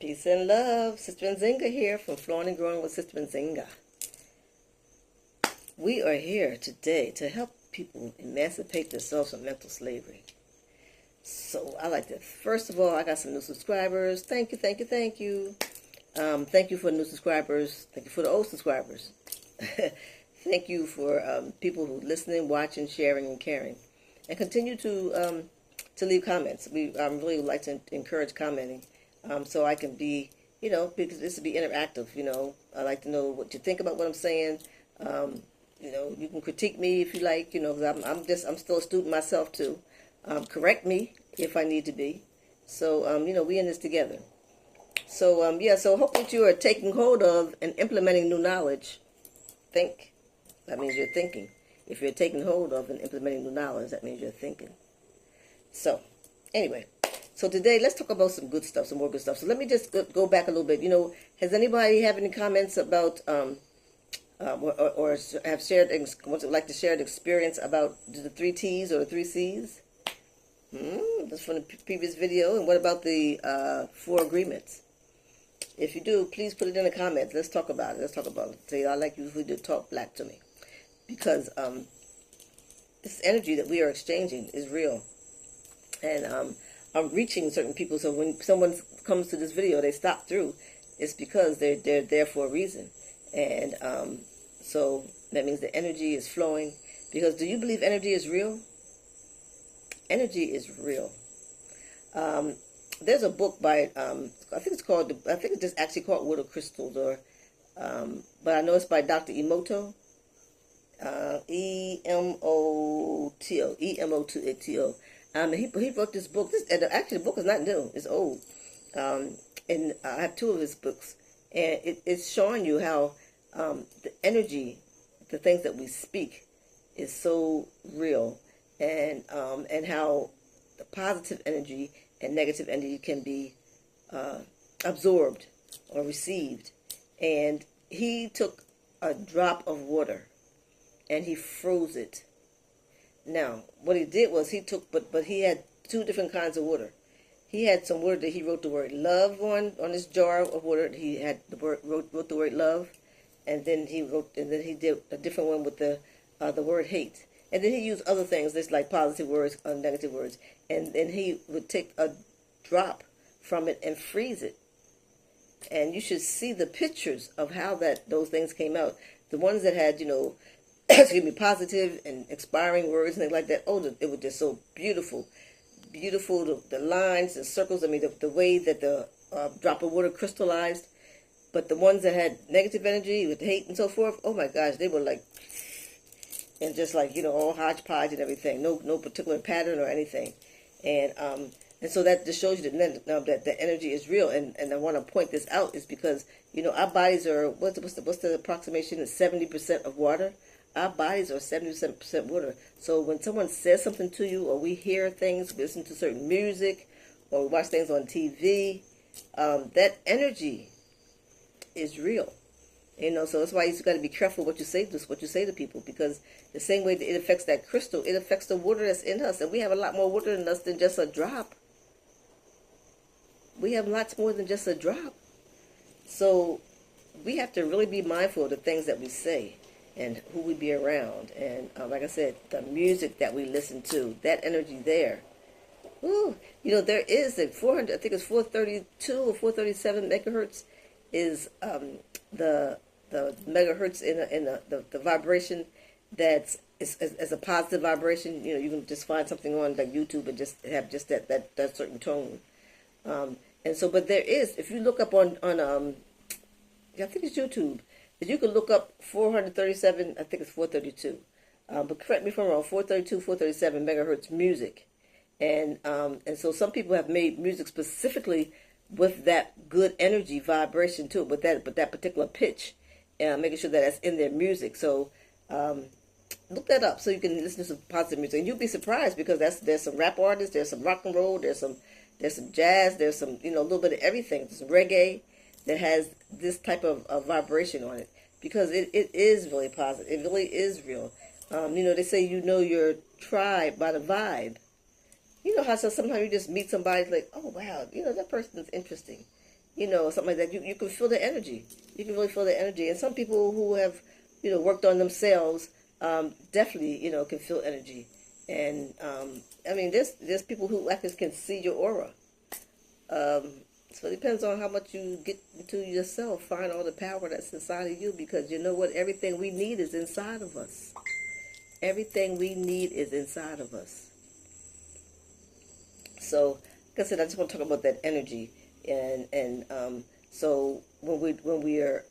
Peace and love. Sister Nzinga here from Flowing and Growing with Sister Nzinga. We are here today to help people emancipate themselves from mental slavery. So I like to, first of all, I got some new subscribers. Thank you, thank you, thank you. Thank you for the new subscribers. Thank you for the old subscribers. Thank you for people who are listening, watching, sharing, and caring. And continue to leave comments. We really would like to encourage commenting. So I can be, because this will be interactive, I like to know what you think about what I'm saying. You can critique me if you like, because I'm still a student myself too. Correct me if I need to be. So, we in this together. So, so hope that you are taking hold of and implementing new knowledge. Think. That means you're thinking. If you're taking hold of and implementing new knowledge, that means you're thinking. So, anyway. So today, let's talk about some good stuff, some more good stuff. So let me just go back a little bit. Has anybody have any comments about, or have shared, would like to share an experience about the 3 T's or the 3 C's? That's from the previous video. And what about the 4 agreements? If you do, please put it in the comments. Let's talk about it. Let's talk about it. See, I like usually to talk black to me. Because this energy that we are exchanging is real. And I'm reaching certain people, so when someone comes to this video, they stop through. It's because they're there for a reason, and so that means the energy is flowing. Because do you believe energy is real? Energy is real. There's a book by I think it's just actually called Water Crystals, or but I know it's by Dr. Emoto. Emoto. He wrote this book. Actually, the book is not new. It's old. And I have 2 of his books. And it's showing you how the energy, the things that we speak, is so real. And how the positive energy and negative energy can be absorbed or received. And he took a drop of water and he froze it. Now, what he did was he took, but he had 2 different kinds of water. He had some water that he wrote the word love on this jar of water. He had wrote the word love, and then he did a different one with the word hate. And then he used other things, just like positive words or negative words. And then he would take a drop from it and freeze it. And you should see the pictures of how those things came out. The ones that had, excuse me, positive and inspiring words and things like that. Oh, it was just so beautiful. Beautiful, the lines, the circles, the way that the drop of water crystallized. But the ones that had negative energy with hate and so forth, oh my gosh, they were like, and just like, all hodgepodge and everything. No particular pattern or anything. And so that just shows you that the energy is real. And I want to point this out is because, our bodies are, what's the approximation? Is 70% of water. Our bodies are 70% water. So when someone says something to you, or we hear things, we listen to certain music, or we watch things on TV, that energy is real. So that's why you got to be careful what you say to people, because the same way that it affects that crystal, it affects the water that's in us, and we have a lot more water in us than just a drop. We have lots more than just a drop. So we have to really be mindful of the things that we say and who we be around. And like I said, the music that we listen to, that energy there. Ooh, there is a 400, I think it's 432 or 437 megahertz is the megahertz in the vibration that's as a positive vibration. You can just find something on like YouTube and just have just that certain tone. And so, but there is, if you look up on I think it's YouTube, you can look up 437, I think it's 432, but correct me if I'm wrong, 432, 437 megahertz music. And so some people have made music specifically with that good energy vibration too, but that particular pitch, making sure that that's in their music. So look that up so you can listen to some positive music. And you'll be surprised, because there's some rap artists, there's some rock and roll, there's some jazz, there's some, a little bit of everything. There's some reggae that has this type of vibration on it, because it is really positive. It really is real. They say your tribe by the vibe. You know how sometimes you just meet somebody like, oh wow, that person's interesting. something like that. You can feel the energy. You can really feel the energy. And some people who have, worked on themselves, definitely, can feel energy. And I mean, there's people who actually can see your aura. Um, so it depends on how much you get into yourself. Find all the power that's inside of you, because you know what? Everything we need is inside of us. Everything we need is inside of us. So, like I said, I just want to talk about that energy, and so when we are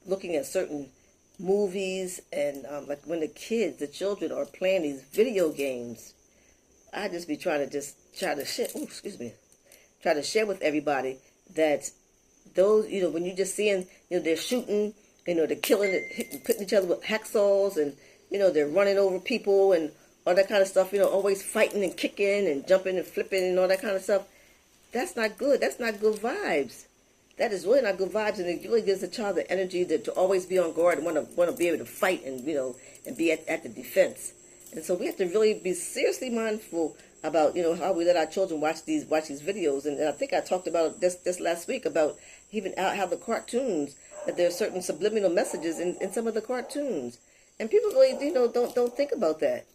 looking at certain movies, and like when the children are playing these video games, I just be trying to share. Oh, excuse me. Try to share with everybody that those, when you just seeing, they're shooting, they're killing it, putting each other with hacksaws, and they're running over people and all that kind of stuff. Always fighting and kicking and jumping and flipping and all that kind of stuff. That's not good. That's not good vibes. That is really not good vibes, and it really gives the child the energy to always be on guard and want to be able to fight, and and be at the defense. And so we have to really be seriously mindful about how we let our children watch these videos. And I think I talked about this last week, about even how the cartoons, that there are certain subliminal messages in some of the cartoons, and people really don't think about that.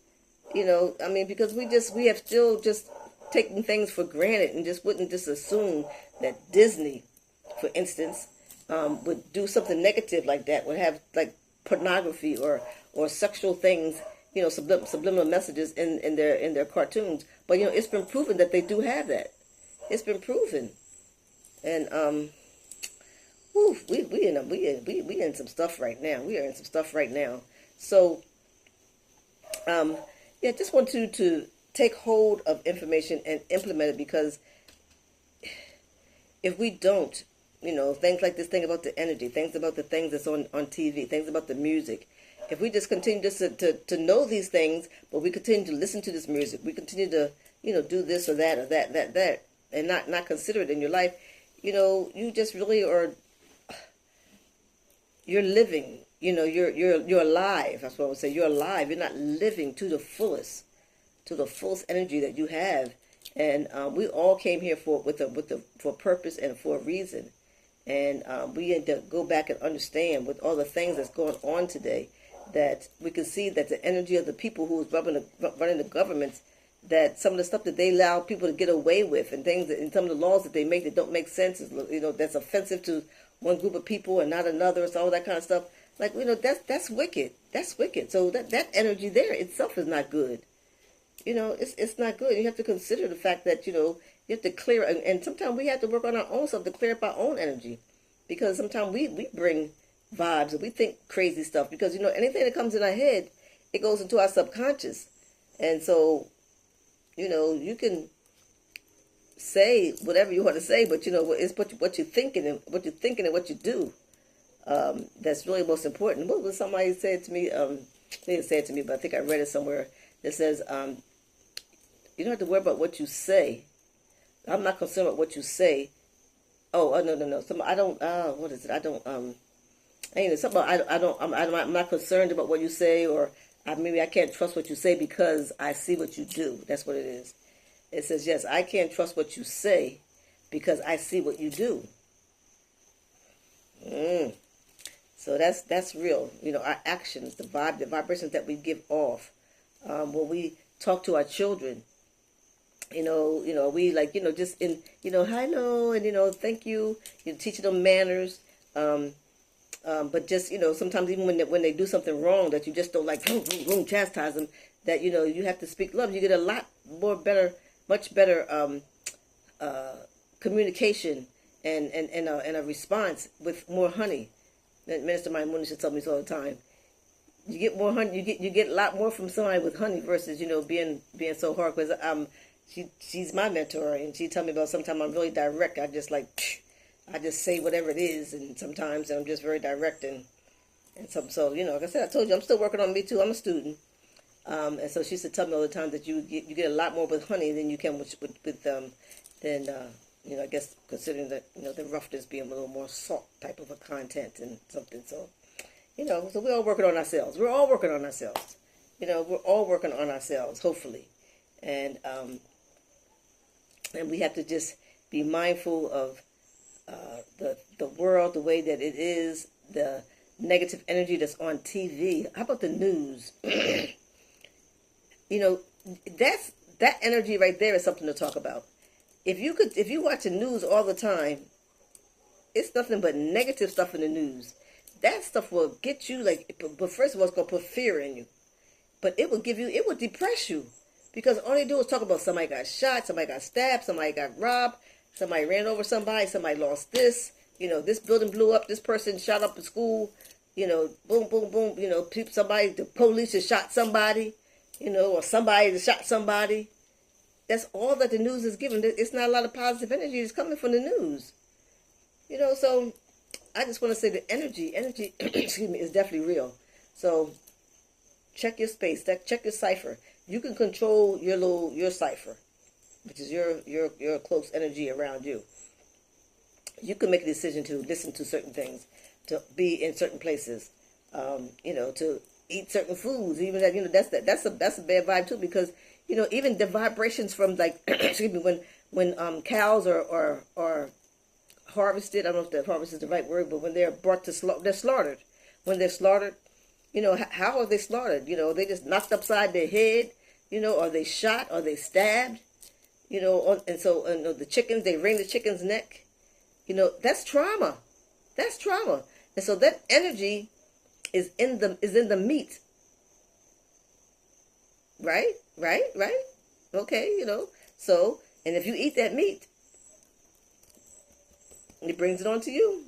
I mean, because we have still just taken things for granted, and just wouldn't just assume that Disney, for instance, would do something negative like that, would have like pornography or sexual things, subliminal messages in their cartoons. But it's been proven that they do have that. It's been proven, and whew, we in some stuff right now. We are in some stuff right now. So yeah, just want to take hold of information and implement it, because if we don't, things like this thing about the energy, things about the things that's on TV, things about the music, if we just continue just to know these things, but we continue to listen to this music, we continue to, do this or that, and not consider it in your life, you just really are, you're living, you're alive. That's what I would say. You're alive. You're not living to the fullest energy that you have. And we all came here for a purpose and for a reason. And we need to go back and understand, with all the things that's going on today, that we can see that the energy of the people who is running the governments, that some of the stuff that they allow people to get away with, and things and some of the laws that they make that don't make sense, is, that's offensive to one group of people and not another, so all that kind of stuff. Like, that's wicked. That's wicked. So that energy there itself is not good. It's not good. You have to consider the fact that, you have to clear, and sometimes we have to work on our own stuff to clear up our own energy, because sometimes we bring vibes and we think crazy stuff, because, anything that comes in our head, it goes into our subconscious. And so, you can say whatever you want to say, but, it's what you're thinking, and what you do. That's really most important. What was somebody said to me? They didn't say it to me, but I think I read it somewhere. That says, you don't have to worry about what you say. I'm not concerned about what you say. Oh, no. I don't. What is it? I don't. Something. I'm not concerned about what you say, or maybe I can't trust what you say because I see what you do. That's what it is. It says, yes, I can't trust what you say because I see what you do. So that's real. Our actions, the vibrations that we give off. When we talk to our children, we like, just in, hello, and, thank you, teaching them manners. But just, sometimes even when they do something wrong, that you just don't like, chastise them, that, you have to speak love. You get a lot more much better, communication and a response with more honey. Minister Maimuna should tell me this all the time. You get more honey. You get a lot more from somebody with honey versus being so hard. Because she's my mentor, and she tell me about, sometimes I'm really direct. I just say whatever it is, and sometimes I'm just very direct, and so like I said, I told you I'm still working on me too. I'm a student, and so she used to tell me all the time that you get a lot more with honey than you can with I guess, considering that the roughness being a little more salt type of a content and something. So. So we're all working on ourselves. We're all working on ourselves. We're all working on ourselves, hopefully. And we have to just be mindful of the world the way that it is, the negative energy that's on TV. How about the news? You know, that energy right there is something to talk about. If you watch the news all the time, it's nothing but negative stuff in the news. That stuff will get you but first of all, it's gonna put fear in you. But it will depress you. Because all they do is talk about somebody got shot, somebody got stabbed, somebody got robbed, somebody ran over somebody lost this, this building blew up, this person shot up a school, boom, boom, boom, the police has shot somebody, or somebody has shot somebody. That's all that the news is giving. It's not a lot of positive energy that's coming from the news. So I just want to say the energy, excuse me, is definitely real. So check your space, check your cipher. You can control your cipher, which is your close energy around you. You can make a decision to listen to certain things, to be in certain places, to eat certain foods. Even that's a bad vibe too, because even the vibrations from excuse me, when cows are harvested. I don't know if the harvest is the right word, but when they're brought to they're slaughtered. When they're slaughtered, how are they slaughtered? They just knocked upside their head. Are they shot? Are they stabbed? And so the chickens, they wring the chicken's neck. That's trauma. That's trauma. And so that energy is in the meat. Right? Okay, So, and if you eat that meat, it brings it on to you.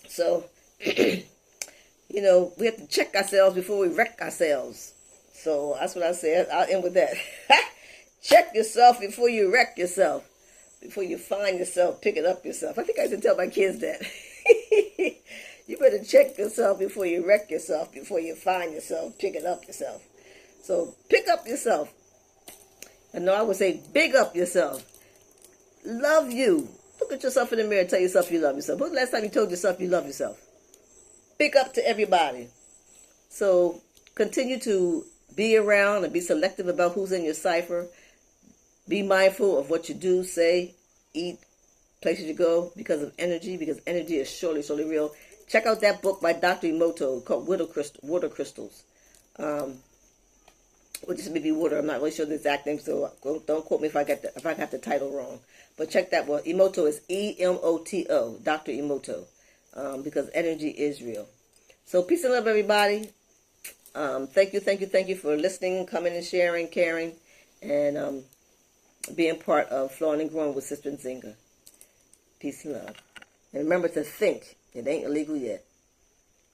So, we have to check ourselves before we wreck ourselves. So that's what I said. I'll end with that. Check yourself before you wreck yourself. Before you find yourself, pick it up yourself. I think I used to tell my kids that. You better check yourself before you wreck yourself. Before you find yourself, pick it up yourself. So pick up yourself. And no, I would say big up yourself. Love you. Look at yourself in the mirror and tell yourself you love yourself. When was the last time you told yourself you love yourself? Big up to everybody. So continue to be around and be selective about who's in your cipher. Be mindful of what you do, say, eat, places you go because of energy, because energy is surely real. Check out that book by Dr. Emotos called Water Crystals. Or just maybe water. I'm not really sure the exact name, so don't quote me if I got the title wrong. But check that one. Emoto is E-M-O-T-O, Dr. Emoto, because energy is real. So peace and love, everybody. Thank you for listening, coming and sharing, caring, and being part of Flowing and Growing with Sister Nzinga. Peace and love. And remember to think. It ain't illegal yet.